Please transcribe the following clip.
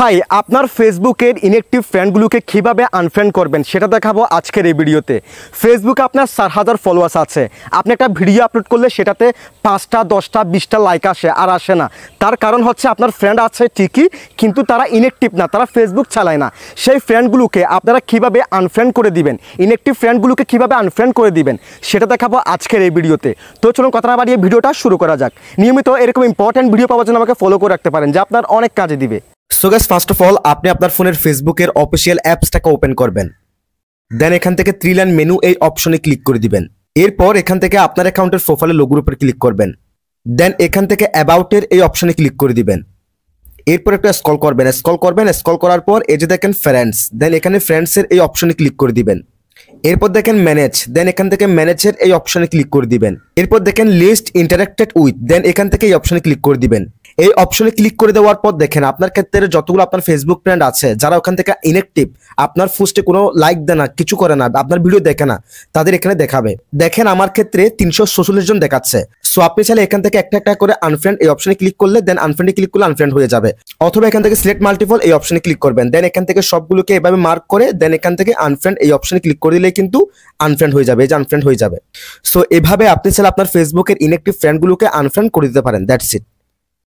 ভাই আপনার ফেসবুকের ইনঅ্যাক্টিভ ফ্রেন্ডগুলোকে কীভাবে আনফ্রেন্ড করবেন সেটা দেখাবো আজকের এই ভিডিওতে। ফেসবুকে আপনার 4,000 ফলোয়ার্স আছে, আপনি একটা ভিডিও আপলোড করলে সেটাতে 5টা 10টা 20টা লাইক আসে আর আসে না। তার কারণ হচ্ছে আপনার ফ্রেন্ড আছে ঠিকই, কিন্তু তারা ইনঅ্যাক্টিভ না, তারা ফেসবুক চালায় না। সেই ফ্রেন্ডগুলোকে আপনারা কীভাবে আনফ্রেন্ড করে দিবেন, ইনঅ্যাক্টিভ ফ্রেন্ডগুলোকে কীভাবে আনফ্রেন্ড করে দিবেন সেটা দেখাবো আজকের এই ভিডিওতে। তো চলুন কথা না বাড়িয়ে ভিডিওটা শুরু করা যাক। নিয়মিত এরকম ইম্পর্টেন্ট ভিডিও পাওয়ার জন্য আমাকে ফলো করে রাখতে পারেন, যা আপনার অনেক কাজে দিবে। So guys, first of all আপনি আপনার ফোনের ফেসবুকের অফিসিয়াল অ্যাপসটাকে ওপেন করবেন। দেন এখান থেকে 3 লাইন মেনু এই অপশনে ক্লিক করে দিবেন। এরপর এখান থেকে আপনার অ্যাকাউন্টের প্রোফাইলের লোগোর উপর ক্লিক করবেন। দেন এখান থেকে অ্যাবাউটের এই অপশনে ক্লিক করে দিবেন। এরপর একটা স্ক্রল করবেন, স্ক্রল করার পর এই যে দেখেন ফ্রেন্ডস, দেন এখানে ফ্রেন্ডসের এই অপশনে ক্লিক করে দিবেন। এরপর দেখেন ম্যানেজ, দেন এখান থেকে ম্যানেজের এই অপশনে ক্লিক করে দিবেন। এরপর দেখেন লিস্ট ইন্টারেক্টেড উইথ, দেন এখান থেকে এই অপশনে ক্লিক করে দিবেন। এই অপশনে ক্লিক করে দেওয়ার পর দেখেন আপনার ক্ষেত্রে যতগুলো আপনার ফেসবুক ফ্রেন্ড আছে যারা ওখান থেকে ইনঅ্যাক্টিভ, আপনার পোস্টে কোনো লাইক দেয় না, কিছু করে না, আপনার ভিডিও দেখে না, তাদের এখানে দেখাবে। দেখেন আমার ক্ষেত্রে 346 জন দেখাচ্ছে। সো আপনি চাইলে এখান থেকে একটা একটা করে আনফ্রেন্ড এই অপশনে ক্লিক করলে দেন আনফ্রেন্ডে ক্লিক করলে আনফ্রেন্ড হয়ে যাবে। অথবা এখান থেকে সিলেক্ট মাল্টিপল এই অপশনে ক্লিক করবেন। দেন এখান থেকে সবগুলোকে এভাবে মার্ক করে দেন এখান থেকে আনফ্রেন্ড এই অপশনে ক্লিক করে দিলে কিন্তু আনফ্রেন্ড হয়ে যাবে, এই যে আনফ্রেন্ড হয়ে যাবে। সো এভাবে আপনি চাইলে আপনার ফেসবুকের ইনঅ্যাক্টিভ ফ্রেন্ডগুলোকে আনফ্রেন্ড করে দিতে পারেন। That's it.